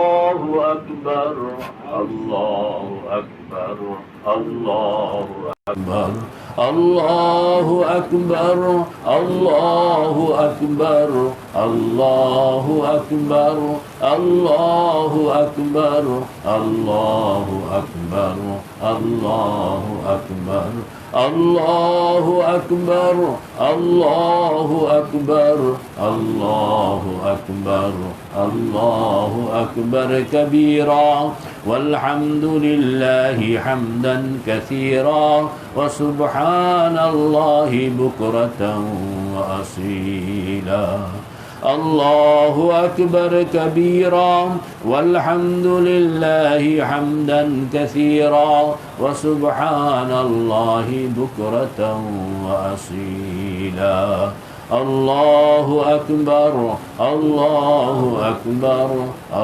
الله أكبر الله أكبر الله أكبر الله أكبر الله أكبر الله أكبر الله أكبر الله أكبر الله أكبر الله أكبر الله أكبر الله أكبر الله أكبر كبيرا والحمد لله حمدا كثيرا وسبحان الله بكرة وأصيلا الله أكبر كبيرا والحمد لله حمدا كثيرا وسبحان الله بكرة وأصيلا الله أكبر الله أكبر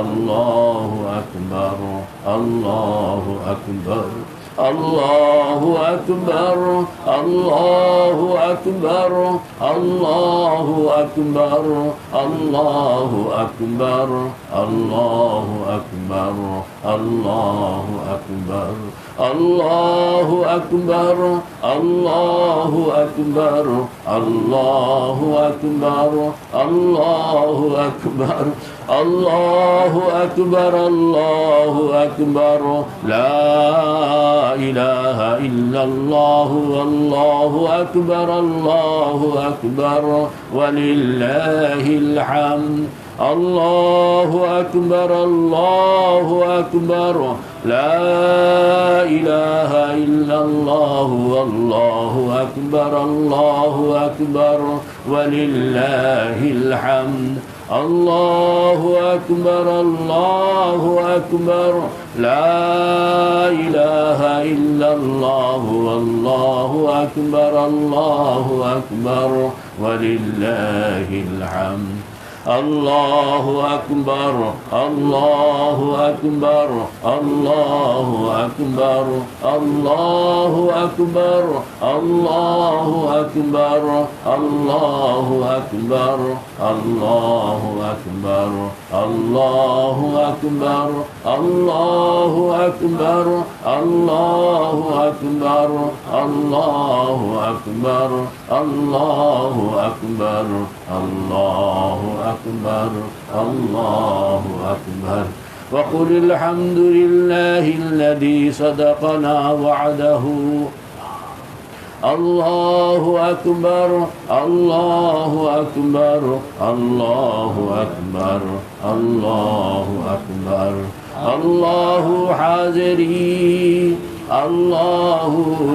الله أكبر الله أكبر الله أكبر الله أكبر الله أكبر الله أكبر الله أكبر الله أكبر الله أكبر الله أكبر الله أكبر الله أكبر الله أكبر الله أكبر لا إله إلا الله والله أكبر الله أكبر ولله الحمد الله أكبر الله أكبر لا إله إلا الله والله أكبر الله أكبر ولله الحمد الله أكبر الله أكبر لا إله إلا الله والله أكبر الله أكبر ولله الحمد الله أكبر الله أكبر الله أكبر الله أكبر الله أكبر الله أكبر الله أكبر الله أكبر الله أكبر الله أكبر الله أكبر الله أكبر الله أكبر الله أكبر وقل الحمد لله الذي صدقنا وعده الله أكبر الله أكبر الله أكبر الله أكبر الله حاضري الله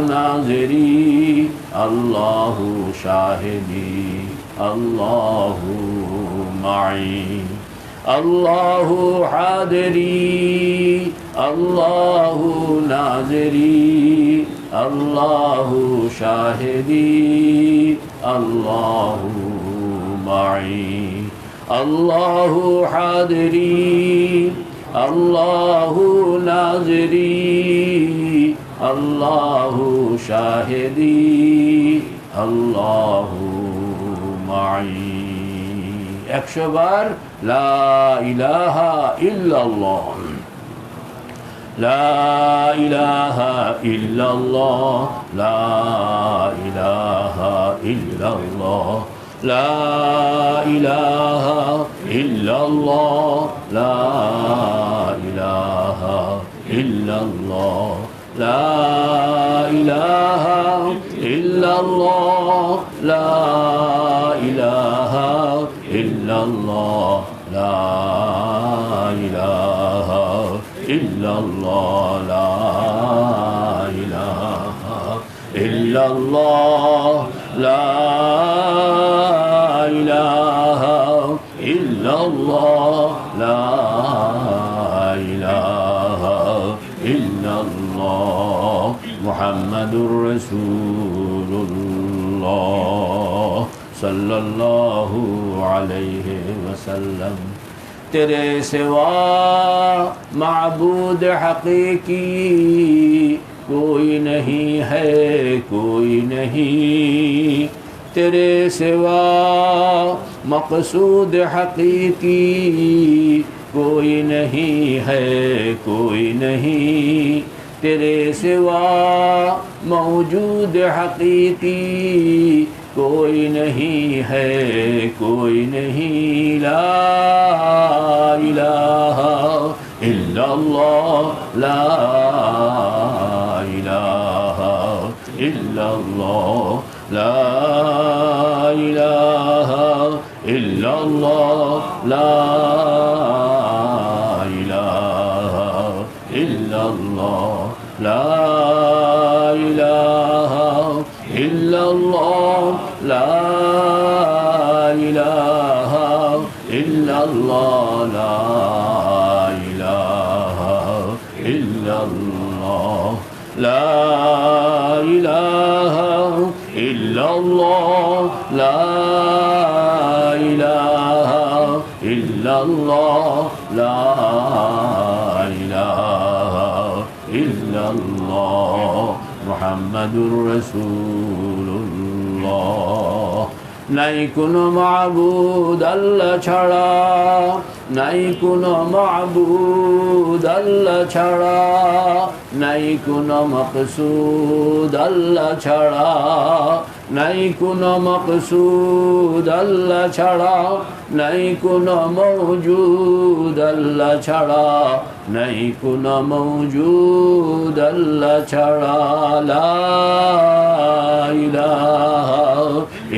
ناظري الله شاهدي الله معي الله حاضري الله ناظري الله شاهدي الله معي الله حاضري الله ناظري الله شاهدي الله معي 100 বার লা ইলাহা ইল্লাল্লাহ لا إله إلا الله لا إله إلا الله لا إله إلا الله لا إله إلا الله لا إله إلا الله لا إله إلا الله لا إله إلا الله لا إله إلا الله لا إله إلا الله لا إله إلا الله محمد رسول الله صلى الله عليه وسلم तेरे सिवा माबूद हकीकी कोई नहीं है कोई नहीं तेरे सिवा मक़सूद हक़ीक़ी कोई नहीं है, कोई नहीं तेरे सिवा मौजूद हक़ीक़ी कोई नहीं है, कोई नहीं। ला इलाहा इल्लल्लाह, ला इलाहा इल्लल्लाह, ला इलाहा इल्लल्लाह, ला इलाहा इल्लल्लाह, ला इलाहा इल्लल्लाह, ला इलाहा इल्लल्लाह, ला इलाहा इल्लल्लाह, ला इलाहा इल्लल्लाह, ला इलाहा इल्लल्लाह, ला इलाहा इल्लल्लाह मुहम्मदुर रसूलुल्लाह। নাই কোনো মাবুদ আল্লাহ ছাড়া, নাই কোনো মাবুদ আল্লাহ ছাড়া, নাই কোনো মকসুদ আল্লাহ ছাড়া, নাই কোনো মকসুদ আল্লাহ ছাড়া, নাই কোনো মওজুদ আল্লাহ ছাড়া, নাই কোনো মওজুদ আল্লাহ ছাড়া। লা ইলাহা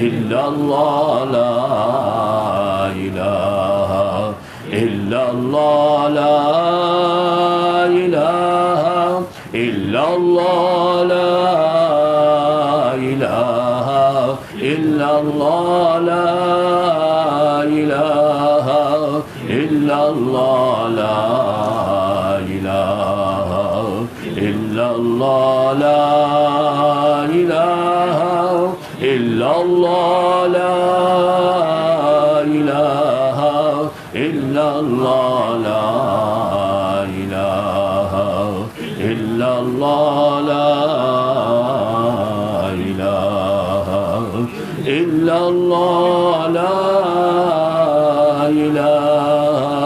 ইল্লাল্লাহ, লা ইলাহা ইল্লাল্লাহ, লা ইলাহা ইল্লাল্লাহ, লা ইলাহা ইল্লাল্লাহ, লা ইলাহা ইল্লাল্লাহ, লা ইলাহা ইল্লাল্লাহ, লা ইলাহা ইল্লাল্লাহ, লা ইলাহা ইল্লাল্লাহ, লা ইলাহা ইল্লাল্লাহ, লা ইলাহা ইল্লাল্লাহ, লা ইলাহা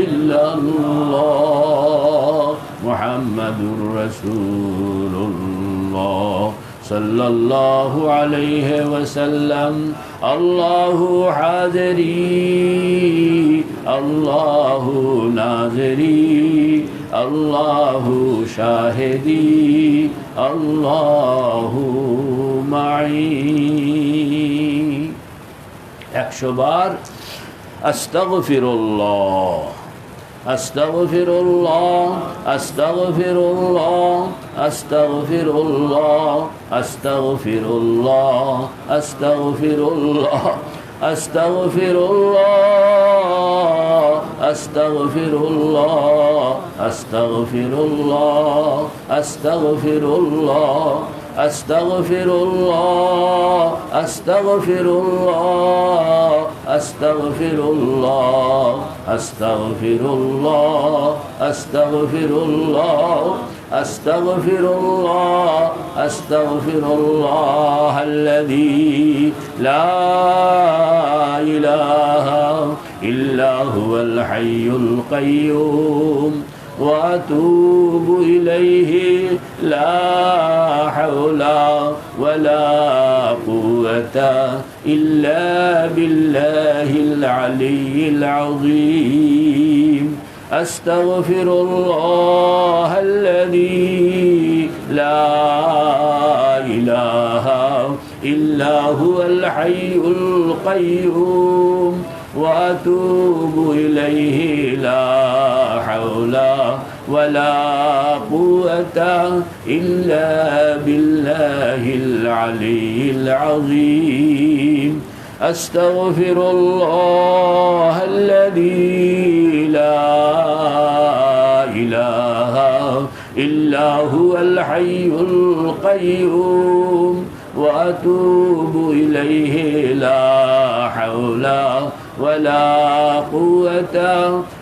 ইল্লাল্লাহ মুহাম্মাদুর রাসূলুল্লাহ সাল্লাল্লাহু আলাইহি ওয়াসাল্লাম। আল্লাহু হাজিরি, আল্লাহু নাজিরি, আল্লাহু শাহিদি, আল্লাহু মাই। 100 বার আস্তাগফিরুল্লাহ, আস্তাগফিরুল্লাহ, আস্তাগফিরুল্লাহ, আস্তাগফিরুল্লাহ, আস্তাগফিরুল্লাহ, আস্তাগফিরুল্লাহ, আস্তাগফিরুল্লাহ, আস্তাগফিরুল্লাহ, আস্তাগফিরুল্লাহ, আস্তাগফিরুল্লাহ, আস্তাগফিরুল্লাহ, আস্তাগফিরুল্লাহ, আস্তাগফিরুল্লাহ, আস্তাগফিরুল্লাহ, আস্তাগফিরুল্লাহ, আস্তাগফিরুল্লাহ, আস্তাগফিরুল্লাহ আল্লাযী লা ইলাহা ইল্লা হুয়াল হাইয়ুল কাইয়্যুম ওয়া আতুবু ইলাইহি লা হাওলা ওয়ালা কুওয়াতা ইল্লা বিল্লাহিল আলিয়্যিল আযীম। আস্তাগফিরুল্লাহ আল্লাযী লা ইলাহা ইল্লা হুয়াল হাইয়ুল কাইয়্যুম ওয়া আতুবু ইলাইহি লা হাওলা ওয়ালা কুওয়াতা ইল্লা বিল্লাহিল আলিয়্যিল আযীম। আস্তাগফিরুল্লাহ আল্লাযী লা ইলাহা ইল্লা হুয়াল হাইয়ুল কাইয়্যুম ওয়া আতুবু ইলাইহি লা হাওলা ওয়ালা কুওয়াতা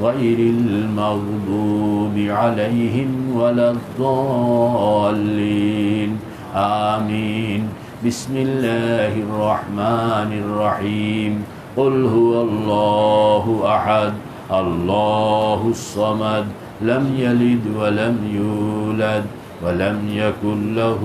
غير المغضوب عليهم ولا الضالين آمين بسم الله الرحمن الرحيم قل هو الله أحد الله الصمد لم يلد ولم يولد ولم يكن له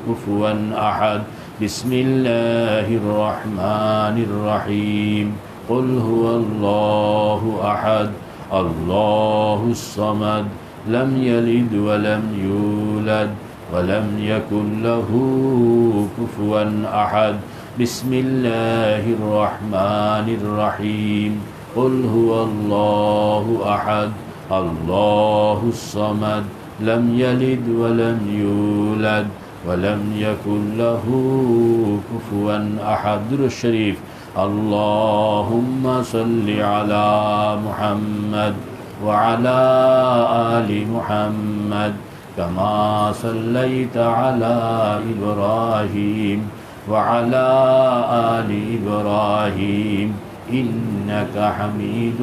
كفوا أحد بسم الله الرحمن الرحيم قل هو الله أحد الله الصمد لم يلد ولم يولد ولم يكن له كفوا أحد بسم الله الرحمن الرحيم قل هو الله أحد الله الصمد لم يلد ولم يولد ولم يكن له كفوا أحد درود الشريف اللهم صل على محمد وعلى آل محمد كما صليت على إبراهيم وعلى آل إبراهيم إنك حميد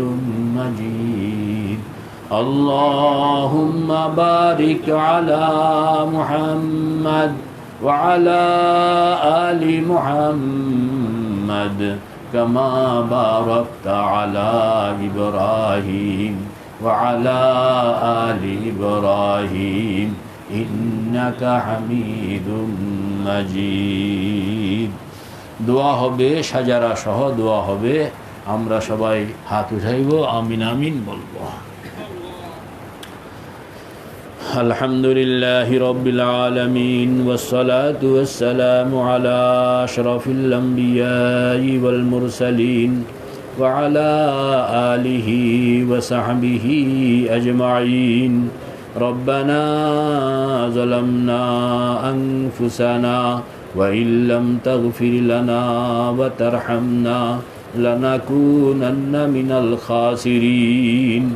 مجيد اللهم بارك على محمد وعلى آل محمد كما باركت على إبراهيم وعلى آل إبراهيم إنك حميد مجيد দোয়া হবে সাজারা সহ দোয়া হবে আমরা সবাই হাত উঠাইব আমিন আমিন বলবো الحمد لله رب العالمين والصلاة والسلام على أشرف الأنبياء والمرسلين وعلى آله وصحبه أجمعين ربنا ظلمنا أنفسنا وإن لم تغفر لنا وترحمنا لنكونن من الخاسرين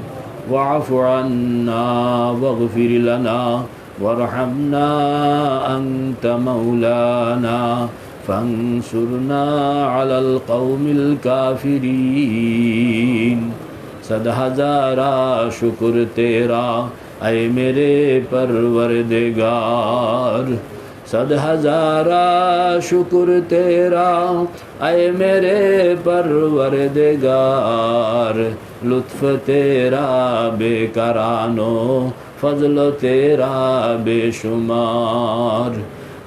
واعف عنا واغفر لنا وارحمنا أنت مولانا فانصرنا على القوم الكافرين صد ہزارہ شکر تیرا اے میرے پروردگار صد ہزارہ شکر تیرا اے میرے پروردگار لطف تیرا بے کرانو فضل تیرا بے شمار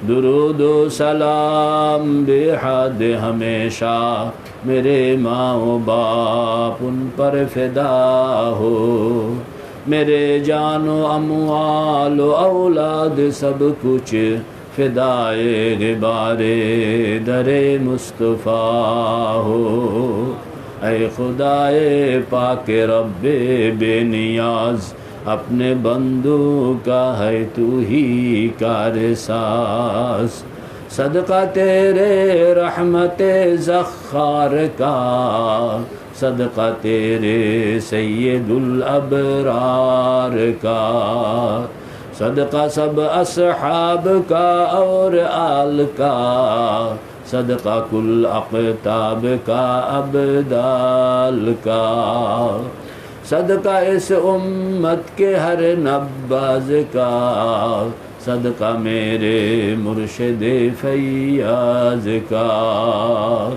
درود و سلام بے حد ہمیشہ میرے ماں و باپ ان پر فدا ہو میرے جان و اموال و اولاد سب کچھ فدائے غبار در مصطفیٰ ہو اے خدائے پاک رب بے نیاز اپنے بندوں کا ہے تو ہی کار ساز صدقہ تیرے رحمت زخار کا صدقہ تیرے سید الابرار کا صدقہ سب اصحاب کا اور آل کا صدقہ کل اقطاب کا ابدال کا صدقہ اس امت کے ہر نباز کا صدقہ میرے مرشد فیاض کا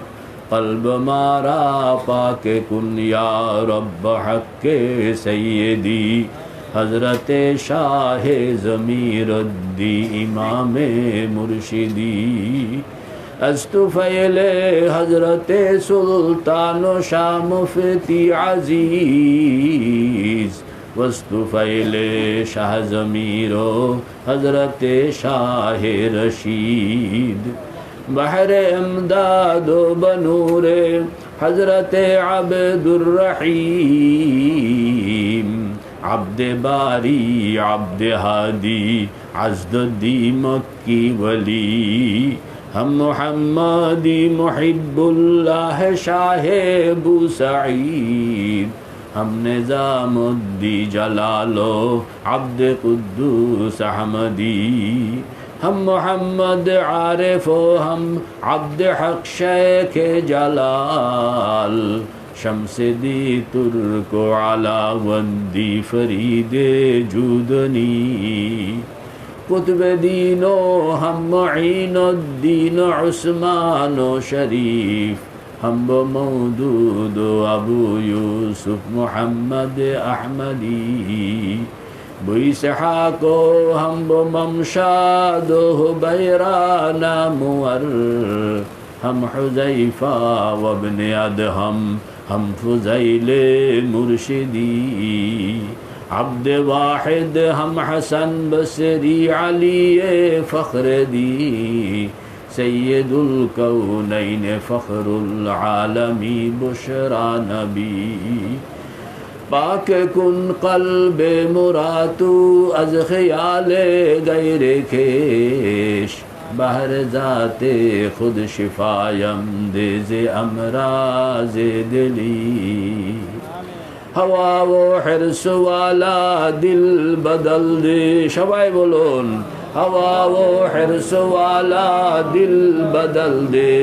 قلب مارا پاک کن یا رب حق سیدی حضرت شاہ ضمیر الدی امام مرشدی استفیل حضرت سلطان و شاہ مفتی عزیز واستفیل شاہ ضمیر و حضرت شاہ رشید بحر امداد و بنور حضرت عبد الرحیم عبد باری عبد ہادی عزد الدین مکی ولی ہم محمدی محب اللہ شاہ ابو سعید ہم نظام الدین جلالو عبد قدوس احمدی ہم محمد عارف و ہم عبد حق شیخ جلال शम्स दी तुर्को अला वंदी फरीदे जूदनी कुतुब दीनो हम मुईनुद्दीन उस्मानो शरीफ हम मौदूद अबू यूसुफ मुहम्मद अहमदी बुइसहाको हम ममशाद हुबैराना मुअर हम हुज़ैफा वब्न अदहम हम फुज़ैल मुर्शिदी अब्द वाहिद हम हसन बसरी अली फ़ख्रदी सैयदुल कौनैन फ़ख्रुल आलमी बुशरा नबी पाक कुन क़ल्ब मुरातू अज़ ख़याल गैर खेश बहर ज़ाते खुद शिफायम देज़े अमराज़ दिली हवा वो हिर्स वाला दिल बदल दे सबाई बोलून हवा वो हिर्स वाला दिल बदल दे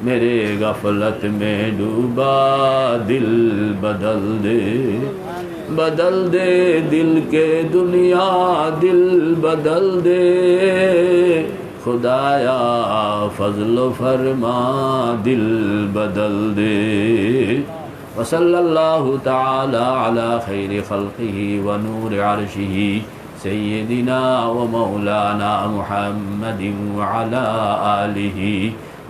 मेरे गफलत में डूबा दिल बदल दे दिल के दुनिया दिल बदल दे खुदाया फजल फरमा दिल बदल दे वसल्लल्लाहु ताला अला खैरि खल्क़िही व नूर अर्शिही सय्यदिना व मौलाना मुहम्मदिन व अला आलिही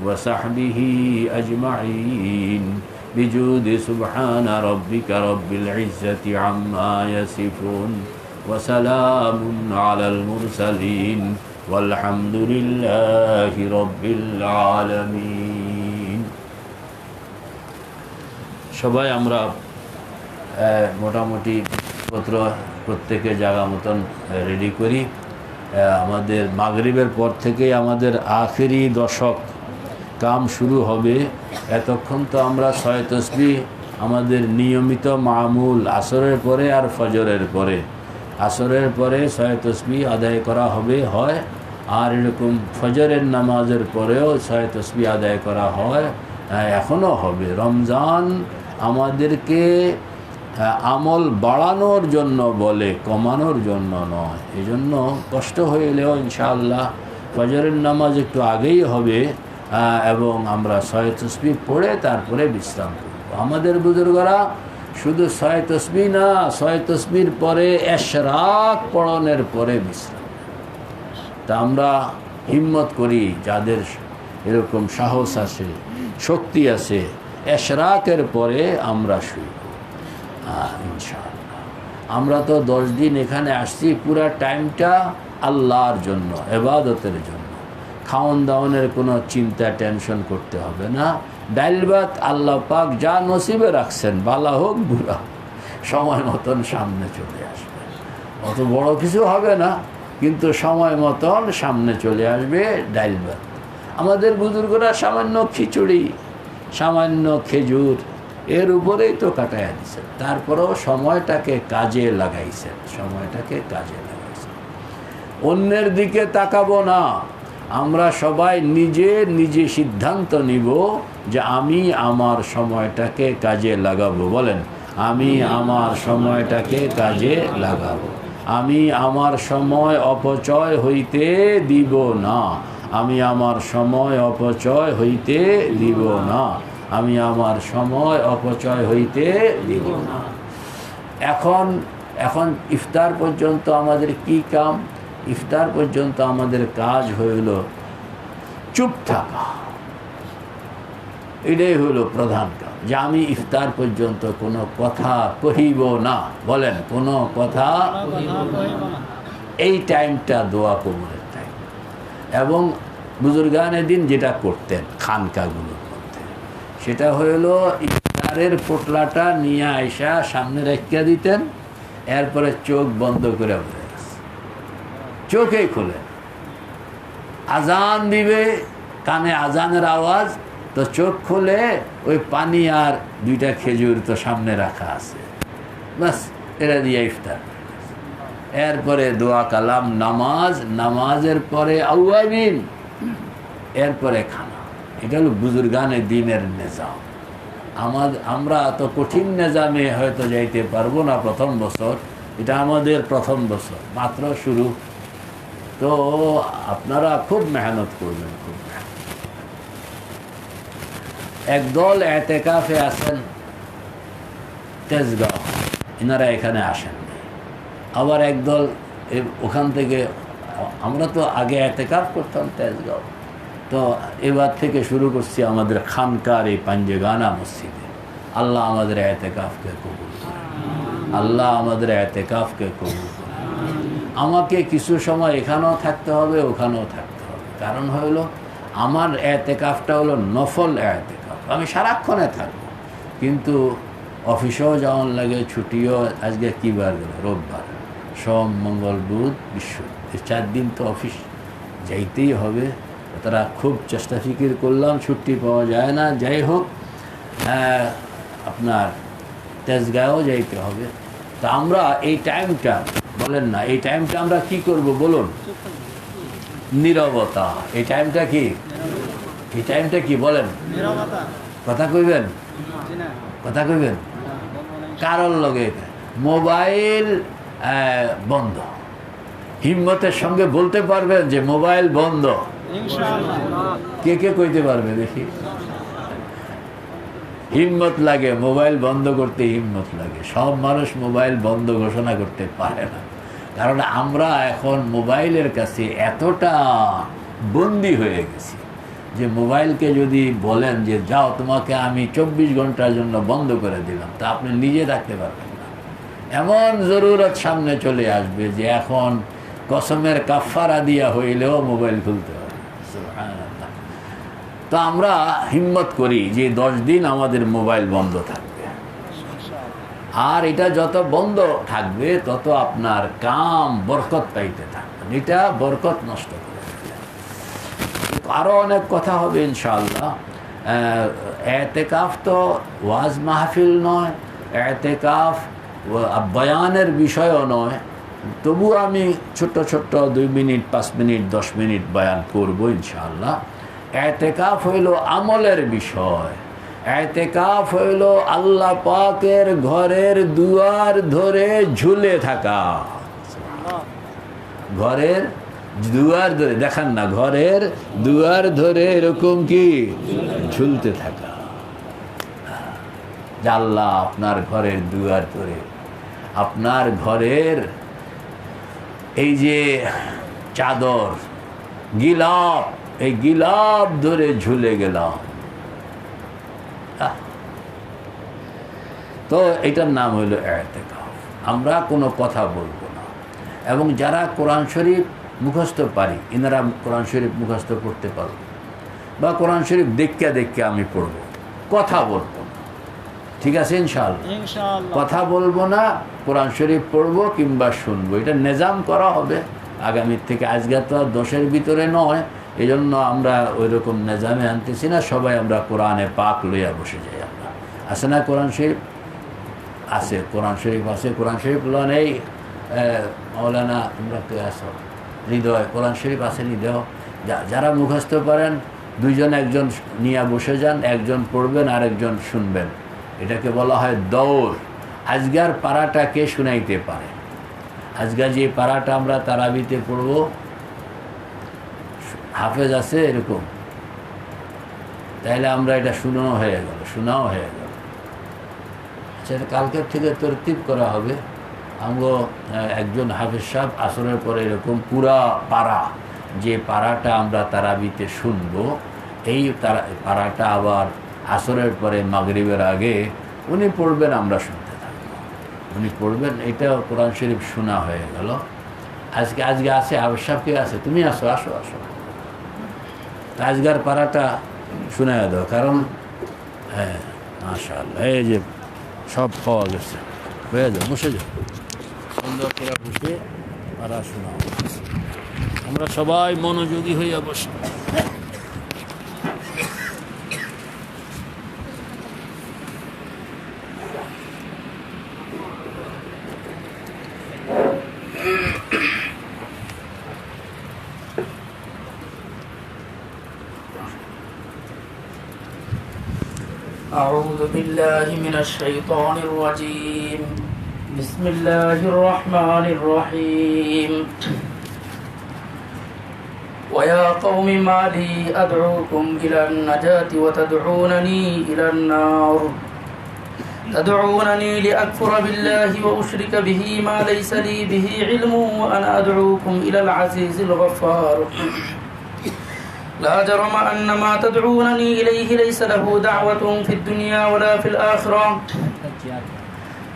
व सहबिही अजमईन बिजूद सुब्हान रब्बिक रब्बिल इज़्ज़ति अम्मा यसिफून व सलामुन अलल मुरसलीन वल्हम्दुलिल्लाहि रब्बिल आलमीन। সবাই আমরা মোটামুটি পত্র প্রত্যেকে জায়গা মতন রেডি করি। আমাদের মাগরিবের পর থেকেই আমাদের আখেরি দশক কাম শুরু হবে। এতক্ষণ তো আমরা 6 তসবিহ আমাদের নিয়মিত মামুল আসরের পরে আর ফজরের পরে, আসরের পরে 6 তসবিহ আদায় করা হবে হয়, আর এরকম ফজরের নামাজের পরেও 6 তসবিহ আদায় করা হয়, এখনও হবে। রমজান আমাদেরকে আমল বাড়ানোর জন্য বলে, কমানোর জন্য নয়। এই জন্য কষ্ট হইলেও ইনশাআল্লাহ ফজরের নামাজ একটু আগেই হবে এবং আমরা 6 তসবিহ পড়ে তারপরে বিশ্রাম করব। আমাদের বুজুর্গরা শুধু 6 তসবিহ না, 6 তসবিহর পরে এশরাক পড়নের পরে বিশ্রাম। তা আমরা হিম্মত করি, যাদের এরকম সাহস আছে, শক্তি আছে, এশরাকের পরে আমরা শুই ইনশাআল্লাহ। আমরা তো 10 দিন এখানে আসছি, পুরা টাইমটা আল্লাহর জন্য, ইবাদতের জন্য। খাওয়ান দাওয়ানের কোনো চিন্তা টেনশন করতে হবে না। ডাইল ভাত আল্লাহ পাক যা নসিবে রাখছেন, বালা হোক বুড়া হোক, সময় মতন সামনে চলে আসবে। অত বড় কিছু হবে না, কিন্তু সময় মতন সামনে চলে আসবে ডাইল ভাত। আমাদের বুজুর্গরা সামান্য খিচুড়ি, সামান্য খেজুর এর উপরেই তো কাটাইয়া দিচ্ছেন, তারপরেও সময়টাকে কাজে লাগাইছেন, সময়টাকে কাজে লাগাইছেন। অন্যের দিকে তাকাবো না, আমরা সবাই নিজে নিজে সিদ্ধান্ত নিব যে আমি আমার সময়টাকে কাজে লাগাবো। বলেন, আমি আমার সময়টাকে কাজে লাগাবো। আমি আমার সময় অপচয় হইতে দিব না, আমি আমার সময় অপচয় হইতে দিব না, আমি আমার সময় অপচয় হইতে দিব না। এখন ইফতার পর্যন্ত আমাদের কি কাম? ইফতার পর্যন্ত আমাদের কাজ হইল চুপ থাকা। এটাই হইল প্রধান কাজ, যে আমি ইফতার পর্যন্ত কোনো কথা কহিব না। বলেন, কোনো কথা। এই টাইমটা দোয়া কবুলের টাইম। এবং বুজুর্গানের দিন যেটা করতেন খানকাগুলোর মধ্যে, সেটা হইল ইফতারের পোটলাটা নিয়ে আইসা সামনে রেখে দিতেন, এরপরে চোখ বন্ধ করে বসে চোখেই খোলেন। আজান দিবে, কানে আজানের আওয়াজ, তো চোখ খুলে ওই পানি আর 2টা খেজুর তো সামনে রাখা আছে, বাস এরা দিয়ে ইফতার। এরপরে দোয়া কালাম, নামাজ, নামাজের পরে আউয়াবিন, এরপরে খানা। এটা হলো বুজুর্গানের দিনের নিজাম। আমরা তো কঠিন নিজামে হয়তো যাইতে পারবো না প্রথম বছর, এটা আমাদের প্রথম বছর, মাত্র শুরু। তো আপনারা খুব মেহনত করবেন, খুব মেহনত। একদল এতেকাফে আছেন তেজগাঁও, এনারা এখানে আসেন। আবার একদল ওখান থেকে, আমরা তো আগে এতেকাফ করতাম তেজগাঁও, তো এবার থেকে শুরু করছি আমাদের খানকার এই পাঞ্জেগানা মসজিদে। আল্লাহ আমাদের এতেকাফকে কবুল করে, আল্লাহ আমাদের এতেকাফকে কবুল করে। আমাকে কিছু সময় এখানেও থাকতে হবে, ওখানেও থাকতে হবে। কারণ হলো আমার এতেকাফটা হলো নফল এতেকাফ, আমি সারাক্ষণে থাকবো, কিন্তু অফিসেও যাওয়ার লাগে, ছুটিও। আজকে কী বার গেল? রোববার, সোম, মঙ্গল, বুধ, বৃহস্পতি, এই 4 দিন তো অফিস যাইতেই হবে। তারা খুব চেষ্টা ফিকির করলাম, ছুটি পাওয়া যায় না। যাই হোক, আপনার তেজগাঁও যাইতে হবে। তা আমরা এই টাইমটা, বলেন না, এই টাইমটা আমরা কি করব বলুন? নীরবতা। এই টাইমটা কি? এই টাইমটা কি বলেন? কথা কইবেন, কথা কইবেন। কারোর লগে মোবাইল বন্ধ, হিম্মতের সঙ্গে বলতে পারবেন যে মোবাইল বন্ধ? কে কে কইতে পারবে দেখি? হিম্মত লাগে, মোবাইল বন্ধ করতে হিম্মত লাগে। সব মানুষ মোবাইল বন্ধ ঘোষণা করতে পারে না, কারণ আমরা এখন মোবাইলের কাছে এতটা বন্দী হয়ে গেছি যে মোবাইলকে যদি বলেন যে যাও তোমাকে আমি 24 ঘন্টার জন্য বন্ধ করে দিলাম, তা আপনি নিজে থাকতে পারবেন না। এমন জরুরত সামনে চলে আসবে যে এখন কসমের কাফারা দিয়া হইলেও মোবাইল খুলতে হবে। সুবহানাল্লাহ। তো আমরা হিম্মত করি যে 10 দিন আমাদের মোবাইল বন্ধ থাকবে, আর এটা যত বন্ধ থাকবে তত আপনার কাম বরকত পাইতে থাকবে, এটা বরকত নষ্ট করে ফেলে। আরও অনেক কথা হবে ইনশাআল্লাহ। এতেকাফ তো ওয়াজ মাহফিল নয়, এতেকাফ বয়ানের বিষয়ও নয়, তবু আমি ছোট্ট ছোট্ট 2 মিনিট, 5 মিনিট, 10 মিনিট বয়ান করবো ইনশাআল্লাহ। এতেকাফ হইল আমলের বিষয়। এতেকাফ হইল আল্লাহ পাকের ঘরের দুয়ার ধরে ঝুলে থাকা। ঘরের দুয়ার ধরে, দেখেন না, ঘরের দুয়ার ধরে এরকম কি ঝুলতে থাকা। আল্লাহ আপনার ঘরের দুয়ার ধরে, আপনার ঘরের এই যে চাদর, গিলাপ, এই গিলাপ ধরে ঝুলে গেলাম। তো এটার নাম হইল ইতিকাফ। আমরা কোনো কথা বলবো না, এবং যারা কোরআন শরীফ মুখস্থ পারি, এনারা কোরআন শরীফ মুখস্থ করতে পারবো, বা কোরআন শরীফ দেখে দেখে আমি পড়বো, কথা বলবো না। ঠিক আছে ইনশাআল্লাহ? কথা বলবো না, কোরআন শরীফ পড়বো কিংবা শুনবো, এটা নিজাম করা হবে আগামীর থেকে। আজকে তো আর 10-এর ভিতরে নয়, এই জন্য আমরা ওই রকম নিজামে আনতেছি না। সবাই আমরা কোরআনে পাক লইয়া বসে যাই। আমরা আছে না কোরআন শরীফ? আছে, কোরআন শরীফ আছে। কোরআন শরীফ লন, এই মৌলানা তোমরা কে আসো, হৃদয়, কোরআন শরীফ আছে হৃদয়। যারা মুখস্থ পারেন 2 জন 1 জন নিয়ে বসে যান, একজন পড়বেন আর একজন শুনবেন। এটাকে বলা হয় দৌড়। আজগার পারাটা কে শুনাইতে পারে? আজগার যে পারাটা আমরা তারাবিতে পড়ব, হাফেজ আছে এরকম? তাইলে আমরা এটা শোনাও হয়ে গেল, শোনাও হয়ে গেল। সেটা কালকের থেকে তরতিব করা হবে। আমগো একজন হাফেজ সাহেব আসরের পরে এরকম পুরা পারা, যে পারাটা আমরা তারাবিতে শুনবো, এই পারাটা আবার আসরের পরে মাগরিবের আগে উনি পড়বেন, আমরা শুনতে থাকবো। উনি পড়বেন, এটাও কোরআন শরীফ শোনা হয়ে গেল। আজকে আছে হাফেজ সাহেবকে আছে, তুমি আসো আসো আসো, আজগার পারাটা শুনে দাও। কারণ হ্যাঁ, মাশাআল্লাহ, এই যে সব পাওয়া গেছে, হয়ে যাও, বসে যাও, সুন্দর করে বসে পারা শোনাও। আমরা সবাই মনোযোগী হইয়া বসে। أعوذ بالله من الشيطان الرجيم. بسم الله الرحمن الرحيم. ويا قوم ما لي أدعوكم إلى النجاة وتدعونني إلى النار. تدعونني لأكفر بالله وأشرك به ما ليس لي به علم وأنا أدعوكم إلى العزيز الغفار. لا جرم أن ما تدعونني إليه ليس له دعوة في الدنيا ولا في الآخرة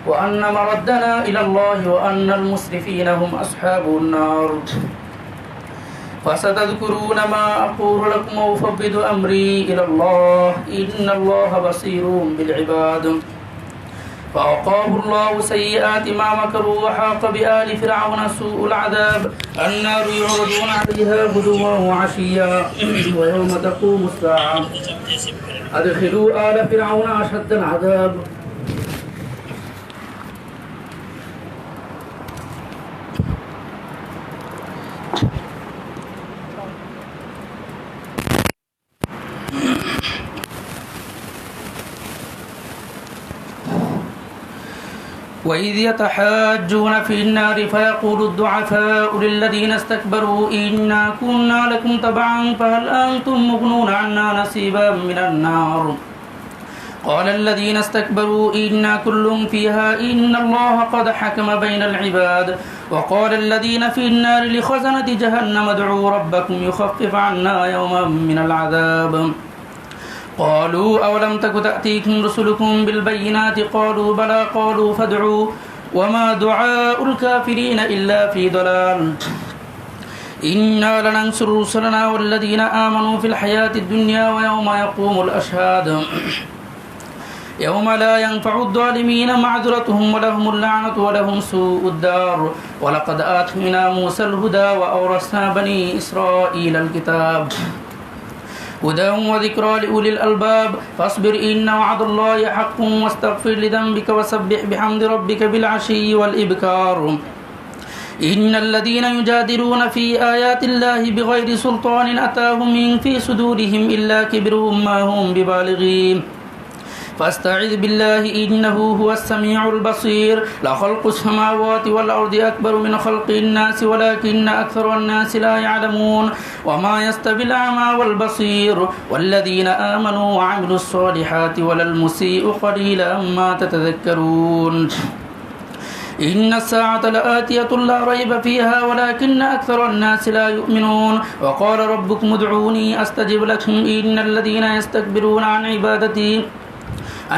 وأن مردنا إلى الله وأن المسرفين هم أصحاب النار. فستذكرون ما أقول لكم وأفوض أمري إلى الله إن الله بصير بالعباد. فوقاه الله سيئات ما مكروا وحاق بآل فرعون سوء العذاب. النار يعرضون عليها غدوا وعشيا ويوم تقوم الساعة أدخلوا آل فرعون أشد العذاب. وإذ يتحاجون في النار فيقول الضعفاء للذين استكبروا إنا كنا لكم تبعا فهل أنتم مغنون عنا نصيبا من النار. قال الذين استكبروا إنا كل فيها إن الله قد حكم بين العباد. وقال الذين في النار لخزنة جهنم ادعوا ربكم يخفف عنا يوما من العذاب. قالوا أولم تك تأتيكم رسلكم بالبينات قالوا بلى قالوا فادعوا وما دعاء الكافرين إلا في ضلال. إنا لننصر رسلنا والذين آمنوا في الحياة الدنيا ويوم يقوم الأشهاد يوم لا ينفع الظالمين معذرتهم ولهم اللعنة ولهم سوء الدار. ولقد آتينا موسى الهدى وأورثنا بني إسرائيل الكتاب هدى وذكرى لأولي الألباب. فاصبر إن وعد الله حق واستغفر لذنبك وسبح بحمد ربك بالعشي والإبكار. إن الذين يجادلون في آيات الله بغير سلطان أتاهم إن في صدورهم إلا كبر ما هم ببالغين. فاستعذ بالله إنه هو السميع البصير. لخلق السماوات والأرض أكبر من خلق الناس ولكن أكثر الناس لا يعلمون. وما يستوي الأعمى والبصير والذين آمنوا وعملوا الصالحات ولا المسيء قليلا ما تتذكرون. إن الساعة لآتية لا ريب فيها ولكن أكثر الناس لا يؤمنون. وقال ربكم ادعوني أستجب لكم إن الذين يستكبرون عن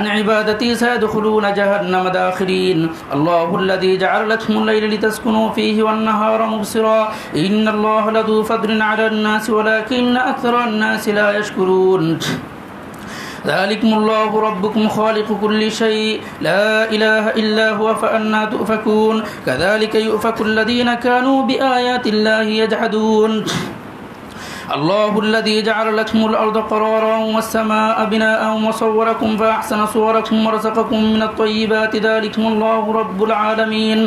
عبادتي سيدخلون جهنم داخرين. الله الذي جعل لكم الليل لتسكنوا فيه والنهار مبصرا إن الله لذو فضل على الناس ولكن أكثر الناس لا يشكرون. ذلكم الله ربكم خالق كل شيء لا إله إلا هو فأنى تؤفكون. كذلك يؤفك الذين كانوا بآيات الله يجحدون. الله الذي جعل لكم الأرض قرارا والسماء بناء وصوركم فأحسن صوركم ورزقكم من الطيبات ذلكم الله رب العالمين.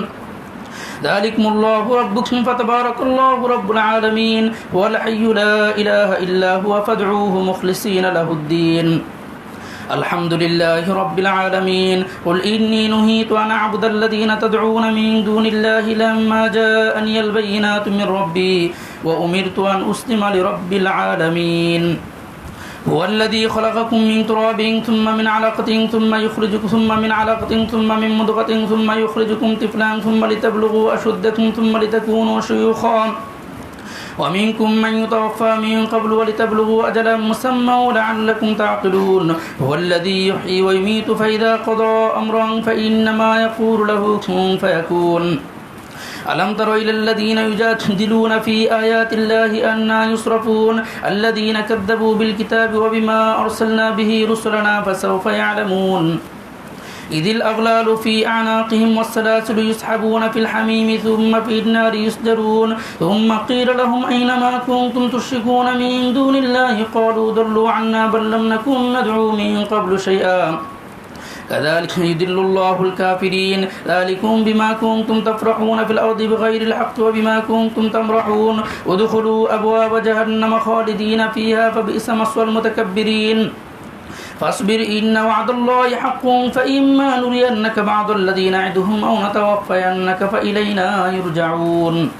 ذلكم الله ربكم فتبارك الله رب العالمين هو الحي لا إله إلا هو فادعوه مخلصين له الدين. الحمد لله رب العالمين. قل إني نهيت أن أعبد الذين تدعون من دون الله لما جاءني البينات من ربي وأمرت أن أسلم لرب العالمين. هو الذي خلقكم من تراب ثم من علقة ثم يخرجكم ثم من علقة ثم من مضغة ثم يخرجكم طفلا ثم لتبلغوا أشدكم ثم لتكونوا شيوخا ومنكم من يتوفى من قبل ولتبلغوا أجلا مسمى ولعلكم تعقلون. هو الذي يحيي ويميت فإذا قضى أمرا فإنما يقول له كن فيكون. ألم تر إلى الذين يجادلون في آيات الله أنى يصرفون الذين كذبوا بالكتاب وبما أرسلنا به رسلنا فسوف يعلمون. إذ الأغلال في أعناقهم والسلاسل يسحبون في الحميم ثم في النار يسجرون. ثم قيل لهم أين ما كنتم تشركون من دون الله قالوا ضلوا عنا بل لم نكن ندعو من قبل شيئا كذلك يضل الله الكافرين. ذلكم بما كنتم تفرحون في الأرض بغير الحق وبما كنتم تمرحون. ادخلوا أبواب جهنم خالدين فيها فبئس مثوى المتكبرين. فاصبر إن وعد الله حق فإما نرينك بعض الذين نعدهم أو نتوفينك فإلينا يرجعون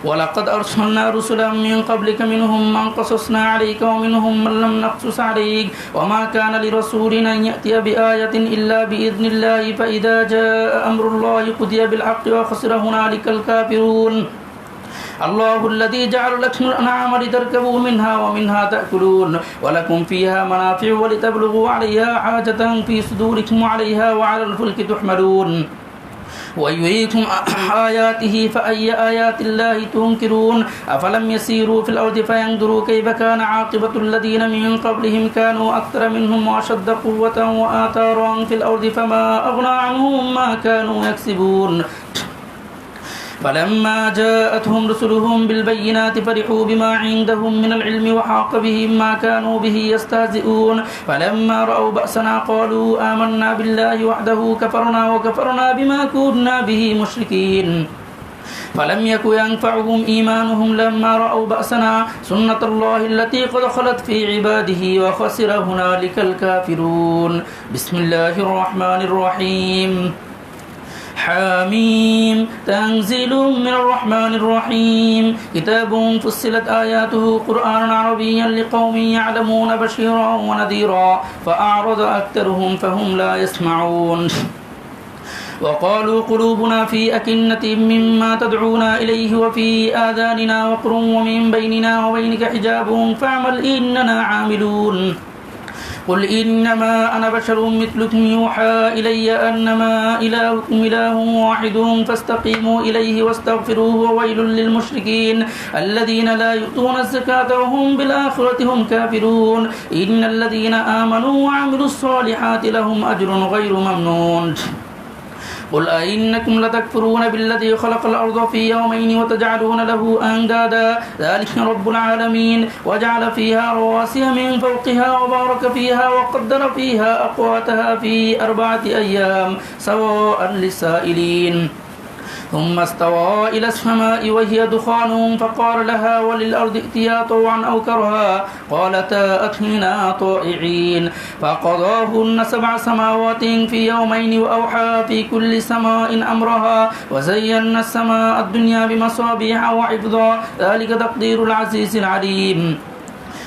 ولقد أرسلنا رسلا من قبلك منهم من قصصنا عليك ومنهم من لم نقصص عليك وما كان لرسول أن يأتي بآية إلا بإذن الله فإذا جاء أمر الله قضي بالحق وخسر هنالك الكافرون الله الذي جعل لكم الأنعام لتركبوا منها ومنها تأكلون ولكم فيها منافع ولتبلغوا عليها حاجة في صدوركم وعليها وعلى الفلك تحملون ويريكم آياته فأي آيات الله تنكرون أفلم يسيروا في الأرض فينظروا كيف كان عاقبة الذين من قبلهم كانوا أكثر منهم وأشد قوة وآثارا في الأرض فما أغنى عنهم ما كانوا يكسبون فلما جاءتهم رسلهم بالبينات فرحوا بما عندهم من العلم وحاق بهم ما كانوا به يستهزئون فلما رأوا بأسنا قالوا آمنا بالله وحده وكفرنا بما كنا به مشركين فلم يك ينفعهم إيمانهم لما رأوا بأسنا سنة الله التي قد خلت في عباده وخسر هنالك الكافرون بسم الله الرحمن الرحيم حاميم تنزيل من الرحمن الرحيم كتاب فصلت آياته قرآنا عربيا لقوم يعلمون بشيرا ونذيرا فأعرض أكثرهم فهم لا يسمعون وقالوا قلوبنا في أكنة مما تدعونا إليه وفي آذاننا وقر ومن بيننا وبينك حجاب فاعمل إننا عاملون قل إنما أنا بشر مثلكم يوحى إلي أنما إلهكم إله واحد فاستقيموا إليه واستغفروه وويل للمشركين الذين لا يؤتون الزكاة وهم بالآخرة هم كافرون إن الذين آمنوا وعملوا الصالحات لهم أجر غير ممنون قل أئنكم لتكفرون بالذي خلق الأرض في يومين وتجعلون له أندادا ذلك رب العالمين وجعل فيها رواسي من فوقها وبارك فيها وقدر فيها أقواتها في 4 أيام سواء للسائلين ثم استوى إلى السماء وهي دخان فقال لها وللأرض ائتيا طوعا أو كرها قالتا أتينا طائعين فقضاهن 7 سماوات في يومين وأوحى في كل سماء أمرها وزينا السماء الدنيا بمصابيح وحفظا ذلك تقدير العزيز العليم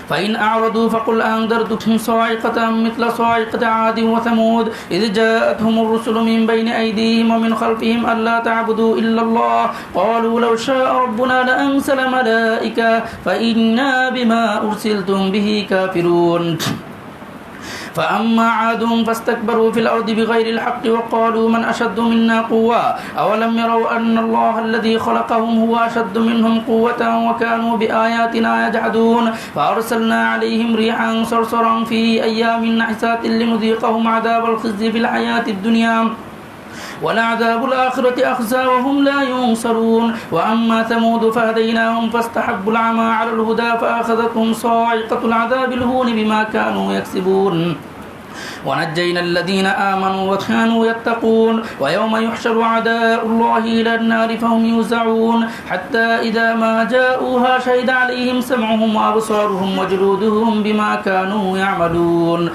فإن أعرضوا فقل أنذرتكم صاعقة مثل صاعقة عاد وثمود إذ جاءتهم الرسل من بين أيديهم ومن خلفهم ألا تعبدوا إلا الله قالوا لو شاء ربنا لأنزل ملائكة فإنا بما أرسلتم به كافرون فأما عاد فاستكبروا في الأرض بغير الحق وقالوا من أشد منا قوة أولم يروا أن الله الذي خلقهم هو أشد منهم قوة وكانوا بآياتنا يجحدون فأرسلنا عليهم ريحا صرصرا في أيام نحسات لنذيقهم عذاب الخزي في الحياة الدنيا ولعذاب الآخرة أخزى وهم لا ينصرون وأما ثمود فهديناهم فاستحبوا العمى على الهدى فأخذتهم صاعقة العذاب الهون بما كانوا يكسبون ونجينا الذين آمنوا وكانوا يتقون ويوم يحشر أعداء الله إلى النار فهم يوزعون حتى إذا ما جاءوها شهد عليهم سمعهم وأبصارهم وجلودهم بما كانوا يعملون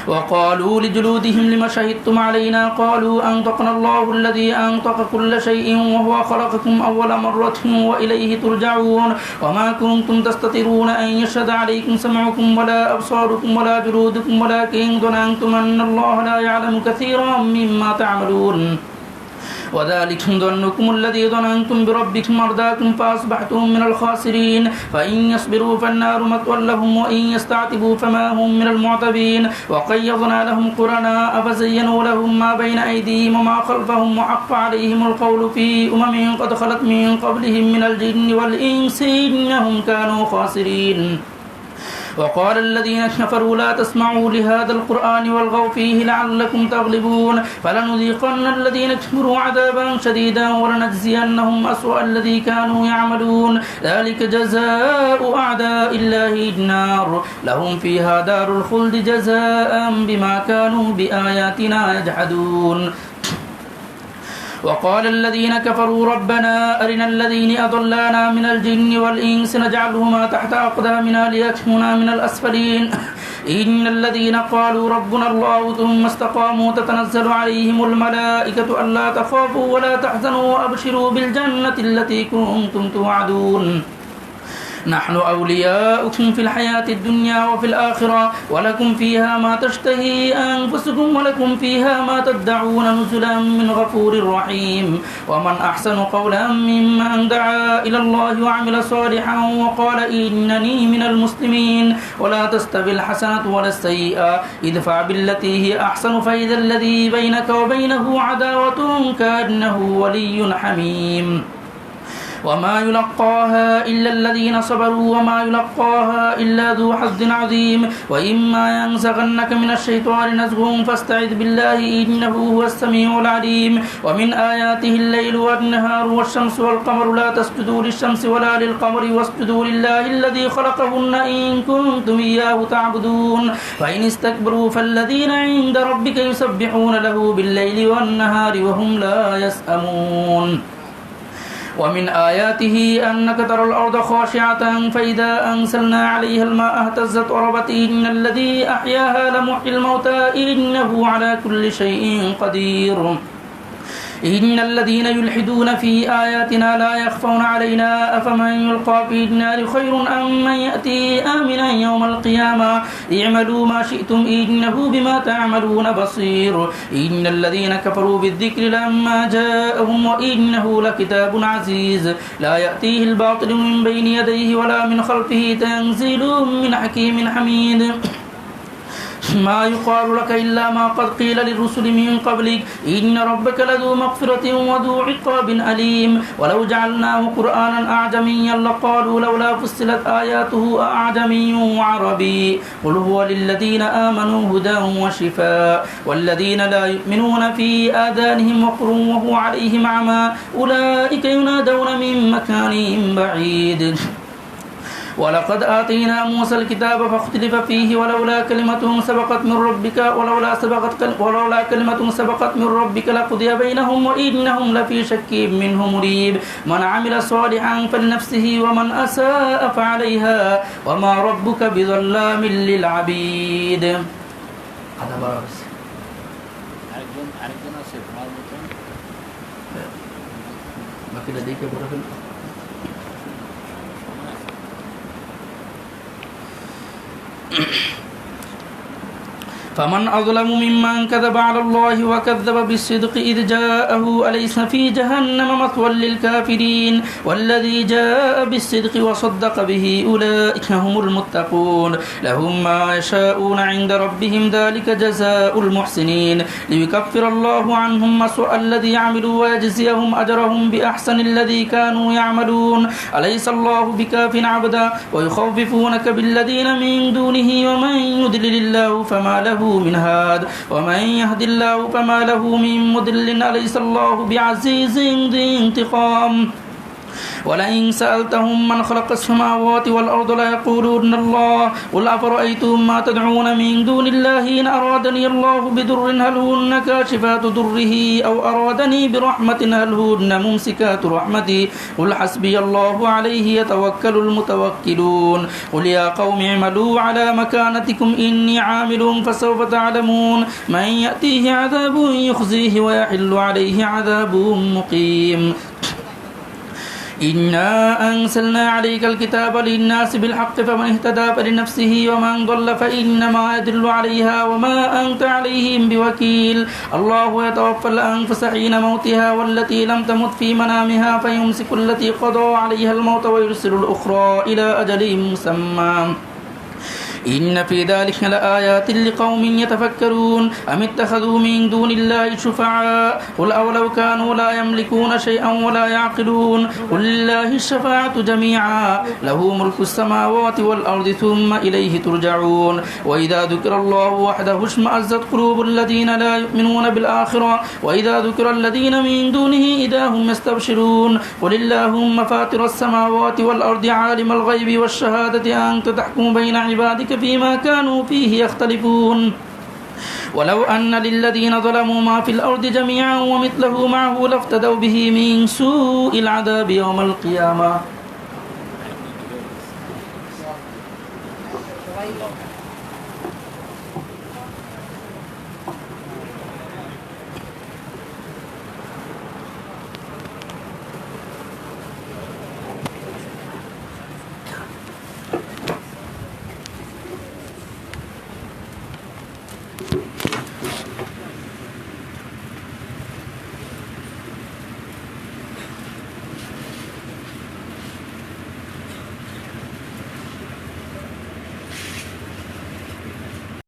وقالوا لجلودهم لما شهدتم علينا قالوا أنطقنا الله الذي أنطق كل شيء وهو خلقكم أول مرة وإليه ترجعون وما كنتم تستترون أن يشهد عليكم سمعكم ولا أبصاركم ولا جلودكم ولكن ظننتم أن الله لا يعلم كثيرا مما تعملون وذلكم ظنكم الذي ظننتم بربكم أرداكم فأصبحتم من الخاسرين فإن يصبروا فالنار مثوى لهم وإن يستعتبوا فما هم من المعتبين وقيضنا لهم قرناء فزينوا لهم ما بين أيديهم وما خلفهم وحق عليهم القول في أمم قد خلت من قبلهم من الجن والإنس إنهم كانوا خاسرين وقال الذين كفروا لا تسمعوا لهذا القرآن والغوا فيه لعلكم تغلبون فلنذيقن الذين كفروا عذابا شديدا ولنجزينهم أسوأ الذي كانوا يعملون ذلك جزاء أعداء الله النار لهم فيها دار الخلد جزاء بما كانوا بآياتنا يجحدون وقال الذين كفروا ربنا أرنا الذين أضلانا من الجن والإنس نجعلهما تحت أقدامنا ليكونوا من الأسفلين إن الذين قالوا ربنا الله ثم استقاموا تتنزل عليهم الملائكة ألا تخافوا ولا تحزنوا وأبشروا بالجنة التي كنتم توعدون نحن أولياؤكم في الحياة الدنيا وفي الآخرة ولكم فيها ما تشتهي أنفسكم ولكم فيها ما تدعون نزلا من غفور رحيم ومن أحسن قولا ممن دعا إلى الله وعمل صالحا وقال إنني من المسلمين ولا تستوي الحسنة ولا السيئة ادفع بالتي هي أحسن فإذا الذي بينك وبينه عداوة كأنه ولي حميم وما يلقاها إلا الذين صبروا وما يلقاها إلا ذو حظ عظيم وإما ينزغنك من الشيطان نزغ فاستعذ بالله إنه هو السميع العليم ومن آياته الليل والنهار والشمس والقمر لا تسجدوا للشمس ولا للقمر واسجدوا لله الذي خلقهن إن كنتم إياه تعبدون فإن استكبروا فالذين عند ربك يسبحون له بالليل والنهار وهم لا يسأمون ومن آياته أنك ترى الأرض خاشعة فإذا أنزلنا عليها الماء اهتزت وربت إن الذي أحياها لمحيي الموتى إنه على كل شيء قدير إن الذين يلحدون في آياتنا لا يخفون علينا أفمن يلقى في النار خير أم من يأتي آمنا يوم القيامة اعملوا ما شئتم إنه بما تعملون بصير إن الذين كفروا بالذكر لما جاءهم وإنه لكتاب عزيز لا يأتيه الباطل من بين يديه ولا من خلفه تنزيل من حكيم حميد ما يقال لك إلا ما قد قيل للرسل من قبلك إن ربك لذو مغفرة وذو عقاب أليم ولو جعلناه قرآنا أعجميا لقالوا لولا فصلت آياته أعجمي وعربي قل هو للذين آمنوا هدى وشفاء والذين لا يؤمنون في آذانهم وقر وهو عليهم عمى أولئك ينادون من مكان بعيد ولقد آتينا موسى الكتاب فاختلف فيه ولولا كلمة سبقت من ربك لقضي بينهم وإنهم لفي شك منه مريب من عمل صالحا فلنفسه ومن أساء فعليها وما ربك بظلام للعبيد فمن أظلم ممن كذب على الله وكذب بالصدق إذ جاءه أليس في جهنم مثوى للكافرين والذي جاء بالصدق وصدق به أولئك هم المتقون لهم ما يشاءون عند ربهم ذلك جزاء المحسنين ليكفر الله عنهم سوء الذي عملوا ويجزيهم أجرهم بأحسن الذي كانوا يعملون أليس الله بكاف عبدا ويخوفونك بالذين من دونه ومن يضلل الله فما له من هاد ومن يهد الله فما له من مضل أليس الله بعزيز ذي انتقام ولئن سألتهم من خلق السماوات والأرض ليقولون الله قل أفرأيتم ما تدعون من دون الله إن أرادني الله بضر هل هن كاشفات ضره أو أرادني برحمة هل هن ممسكات رحمتي قل حسبي الله عليه يتوكل المتوكلون قل يا قوم اعملوا على مكانتكم إني عامل فسوف تعلمون من يأتيه عذاب يخزيه ويحل عليه عذاب مقيم إنا أنزلنا عليك الكتاب للناس بالحق فمن اهتدى فلنفسه ومن ضل فإنما يدل عليها وما أنت عليهم بوكيل الله يتوفى الأنفس حين موتها والتي لم تمت في منامها فيمسك التي قضى عليها الموت ويرسل الأخرى إلى أجل مسمى إن في ذلك لآيات لقوم يتفكرون أم اتخذوا من دون الله شفعاء قل أولو كانوا لا يملكون شيئا ولا يعقلون قل لله الشفاعة جميعا له ملك السماوات والأرض ثم إليه ترجعون وإذا ذكر الله وحده اشمأزت قلوب الذين لا يؤمنون بالآخرة وإذا ذكر الذين من دونه إذا هم يستبشرون قل اللهم فاطر السماوات والأرض عالم الغيب والشهادة أنت تحكم بين عبادك فيما كانوا فيه يختلفون ولو أن للذين ظلموا ما في الأرض جميعا ومثله معه لافتدوا به من سوء العذاب يوم القيامة